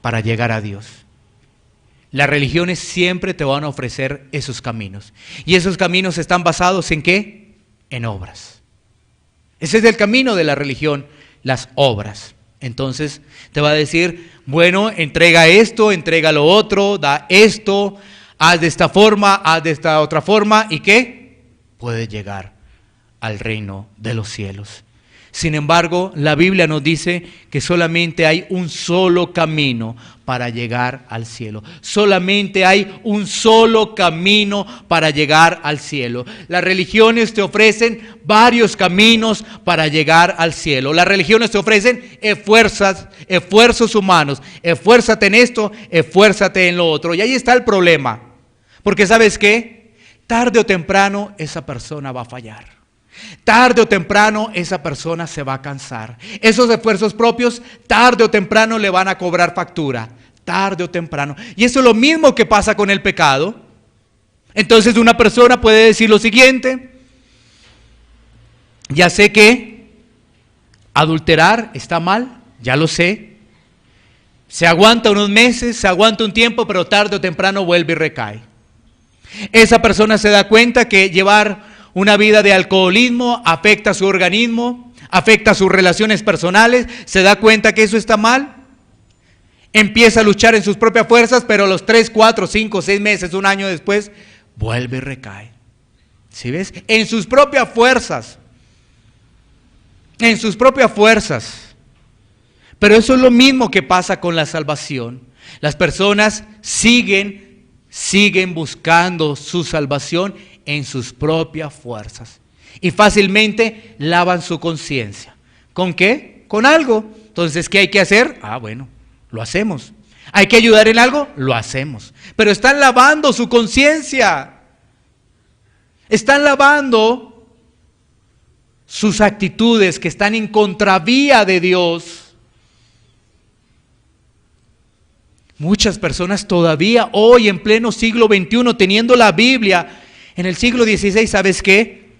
Speaker 2: para llegar a Dios. Las religiones siempre te van a ofrecer esos caminos. Y esos caminos están basados ¿en qué? En obras. Ese es el camino de la religión, las obras. Entonces te va a decir, bueno, entrega esto, entrega lo otro, da esto, haz de esta forma, haz de esta otra forma, ¿y qué? Puedes llegar al reino de los cielos. Sin embargo, la Biblia nos dice que solamente hay un solo camino para llegar al cielo. Solamente hay un solo camino para llegar al cielo. Las religiones te ofrecen varios caminos para llegar al cielo. Las religiones te ofrecen esfuerzos humanos. Esfuérzate en esto, esfuérzate en lo otro. Y ahí está el problema. Porque ¿sabes qué? Tarde o temprano esa persona va a fallar. Tarde o temprano esa persona se va a cansar. Esos esfuerzos propios tarde o temprano le van a cobrar factura. Tarde o temprano. Y eso es lo mismo que pasa con el pecado. Entonces una persona puede decir lo siguiente: ya sé que adulterar está mal, ya lo sé. Se aguanta unos meses, se aguanta un tiempo, pero tarde o temprano vuelve y recae. Esa persona se da cuenta que llevar una vida de alcoholismo afecta a su organismo, afecta sus relaciones personales, se da cuenta que eso está mal, empieza a luchar en sus propias fuerzas, pero a los 3, 4, 5, 6 meses, un año después, vuelve y recae. ¿Sí ves? En sus propias fuerzas. En sus propias fuerzas. Pero eso es lo mismo que pasa con la salvación. Las personas siguen buscando su salvación en sus propias fuerzas. Y fácilmente lavan su conciencia. ¿Con qué? Con algo. Entonces, ¿qué hay que hacer? Bueno, lo hacemos. ¿Hay que ayudar en algo? Lo hacemos. Pero están lavando su conciencia. Están lavando sus actitudes que están en contravía de Dios. Muchas personas todavía hoy en pleno siglo XXI teniendo la Biblia. En el siglo XVI, ¿sabes qué?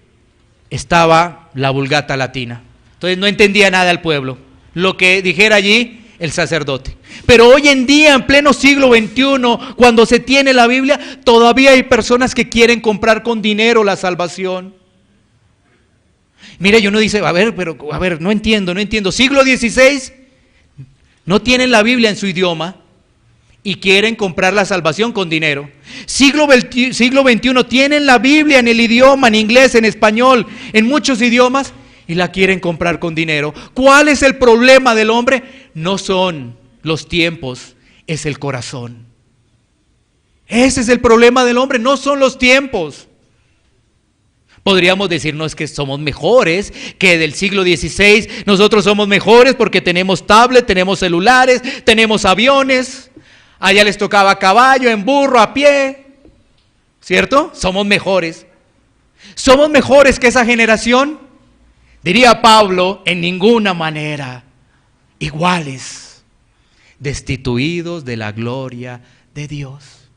Speaker 2: Estaba la Vulgata latina. Entonces no entendía nada el pueblo. Lo que dijera allí el sacerdote. Pero hoy en día, en pleno siglo XXI, cuando se tiene la Biblia, todavía hay personas que quieren comprar con dinero la salvación. Mira, y uno dice, no entiendo. Siglo XVI, no tienen la Biblia en su idioma y quieren comprar la salvación con dinero. Siglo XXI, tienen la Biblia en el idioma, en inglés, en español, en muchos idiomas, y la quieren comprar con dinero. ¿Cuál es el problema del hombre? No son los tiempos, es el corazón. Ese es el problema del hombre, no son los tiempos. Podríamos decir, no es que somos mejores que del siglo XVI, nosotros somos mejores porque tenemos tablet, tenemos celulares, tenemos aviones, allá les tocaba a caballo, en burro, a pie, ¿cierto? Somos mejores. ¿Somos mejores que esa generación? Diría Pablo, en ninguna manera, iguales, destituidos de la gloria de Dios.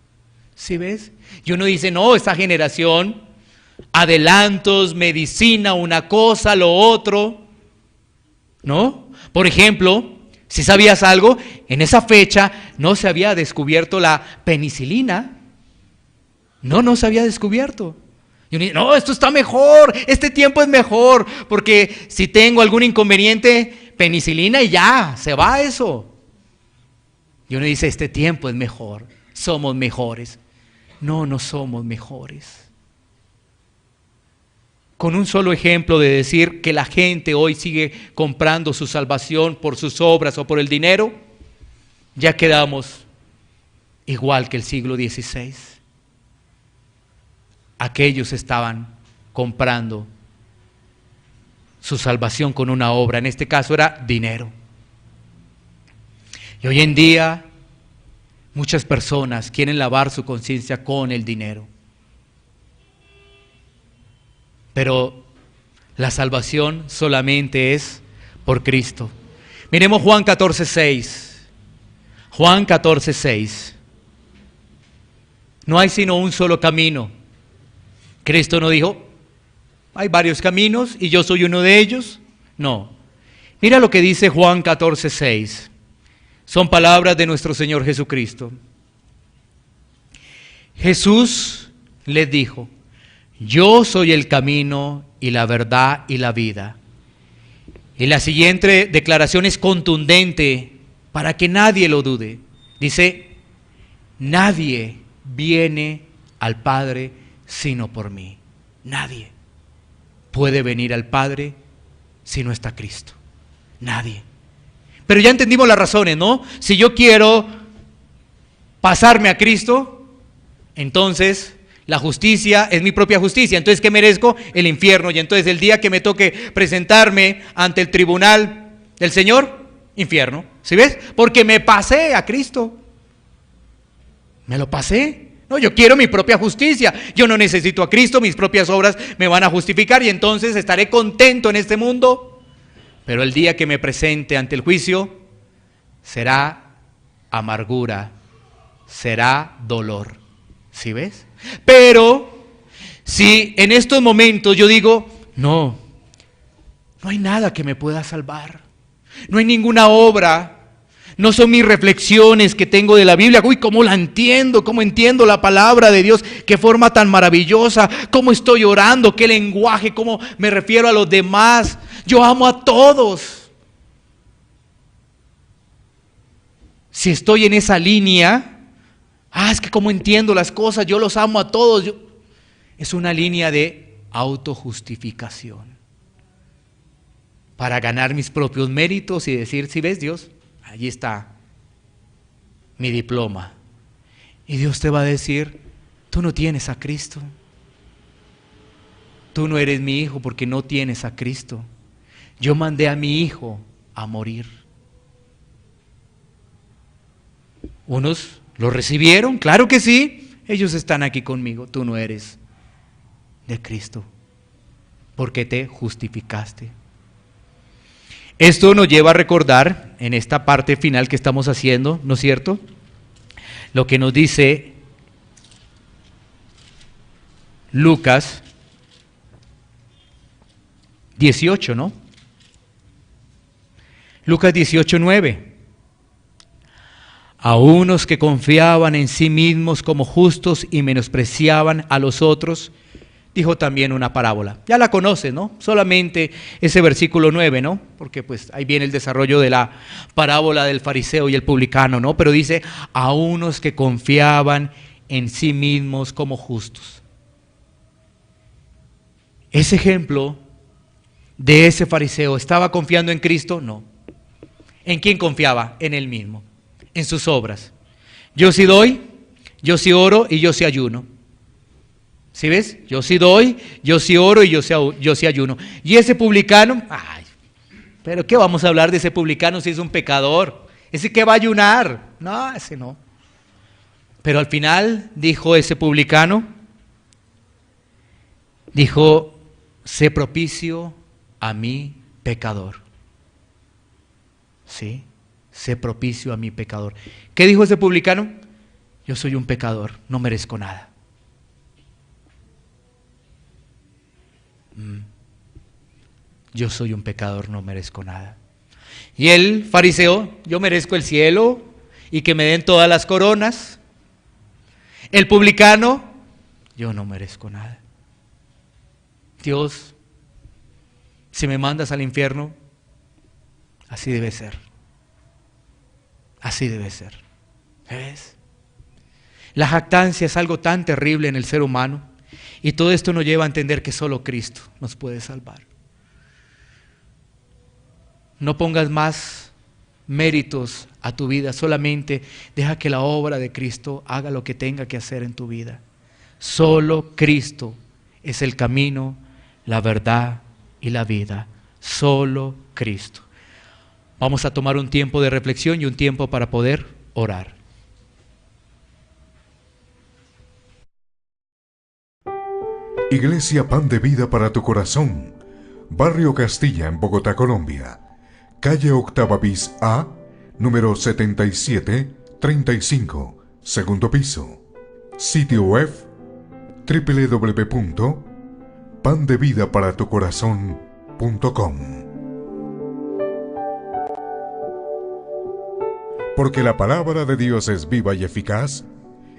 Speaker 2: ¿Sí ves? Y uno dice, no, esta generación, adelantos, medicina, una cosa, lo otro, ¿no? Por ejemplo, si sabías algo, en esa fecha no se había descubierto la penicilina. No se había descubierto. Y uno dice, no, esto está mejor, este tiempo es mejor, porque si tengo algún inconveniente, penicilina y ya, se va eso. Y uno dice, este tiempo es mejor, somos mejores. No somos mejores. Con un solo ejemplo de decir que la gente hoy sigue comprando su salvación por sus obras o por el dinero, ya quedamos igual que el siglo XVI. Aquellos estaban comprando su salvación con una obra, en este caso era dinero. Y hoy en día muchas personas quieren lavar su conciencia con el dinero. Pero la salvación solamente es por Cristo. Miremos Juan 14:6. Juan 14:6. No hay sino un solo camino. Cristo no dijo, hay varios caminos y yo soy uno de ellos. No. Mira lo que dice Juan 14:6. Son palabras de nuestro Señor Jesucristo. Jesús les dijo, yo soy el camino y la verdad y la vida. Y la siguiente declaración es contundente para que nadie lo dude. Dice, nadie viene al Padre sino por mí. Nadie puede venir al Padre si no está Cristo. Nadie. Pero ya entendimos las razones, ¿no? Si yo quiero pasarme a Cristo, entonces la justicia es mi propia justicia. Entonces, ¿qué merezco? El infierno. Y entonces el día que me toque presentarme ante el tribunal del Señor, infierno. ¿Sí ves? Porque me pasé a Cristo. Me lo pasé. No, yo quiero mi propia justicia. Yo no necesito a Cristo, mis propias obras me van a justificar y entonces estaré contento en este mundo. Pero el día que me presente ante el juicio será amargura, será dolor. ¿Sí ves? Pero si en estos momentos yo digo, no hay nada que me pueda salvar. No hay ninguna obra. No son mis reflexiones que tengo de la Biblia. Uy, cómo la entiendo, cómo entiendo la palabra de Dios, qué forma tan maravillosa, cómo estoy orando, qué lenguaje, cómo me refiero a los demás, yo amo a todos. Si estoy en esa línea, es que como entiendo las cosas, yo los amo a todos. Es una línea de autojustificación. Para ganar mis propios méritos y decir, si ves Dios, allí está mi diploma. Y Dios te va a decir, tú no tienes a Cristo. Tú no eres mi hijo porque no tienes a Cristo. Yo mandé a mi hijo a morir. Unos lo recibieron, claro que sí. Ellos están aquí conmigo. Tú no eres de Cristo porque te justificaste. Esto nos lleva a recordar en esta parte final que estamos haciendo, ¿no es cierto? Lo que nos dice Lucas 18, ¿no? Lucas 18:9. A unos que confiaban en sí mismos como justos y menospreciaban a los otros, dijo también una parábola. Ya la conoces, ¿no? Solamente ese versículo 9, ¿no? Porque pues ahí viene el desarrollo de la parábola del fariseo y el publicano, ¿no? Pero dice, a unos que confiaban en sí mismos como justos. Ese ejemplo de ese fariseo, ¿estaba confiando en Cristo? No. ¿En quién confiaba? En él mismo, en sus obras. Yo sí doy, yo sí oro y yo sí ayuno. ¿Sí ves? Yo sí doy, yo sí oro y yo sí ayuno. Y ese publicano, pero ¿qué vamos a hablar de ese publicano si es un pecador? ¿Ese que va a ayunar? No, ese no. Pero al final dijo ese publicano, dijo, sé propicio a mi pecador. ¿Sí? Sé propicio a mi pecador. ¿Qué dijo ese publicano? Yo soy un pecador, no merezco nada. Yo soy un pecador, no merezco nada. Y el fariseo, yo merezco el cielo y que me den todas las coronas. El publicano, yo no merezco nada. Dios, si me mandas al infierno, así debe ser. Así debe ser. ¿Ves? La jactancia es algo tan terrible en el ser humano. Y todo esto nos lleva a entender que solo Cristo nos puede salvar. No pongas más méritos a tu vida, solamente deja que la obra de Cristo haga lo que tenga que hacer en tu vida. Solo Cristo es el camino, la verdad y la vida. Solo Cristo. Vamos a tomar un tiempo de reflexión y un tiempo para poder orar.
Speaker 1: Iglesia Pan de Vida para tu Corazón, Barrio Castilla en Bogotá, Colombia. Calle Octava bis A, número 7735, segundo piso. Sitio web www.pandevidaparatucorazon.com. Porque la palabra de Dios es viva y eficaz,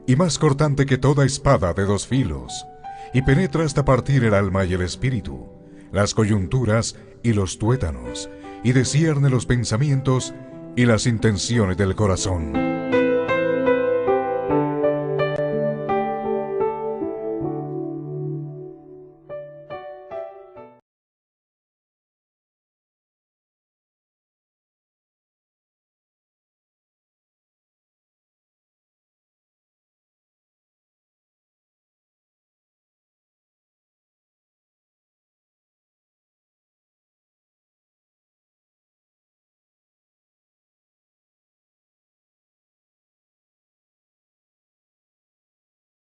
Speaker 1: y más cortante que toda espada de dos filos, y penetra hasta partir el alma y el espíritu, las coyunturas y los tuétanos, y discierne los pensamientos y las intenciones del corazón.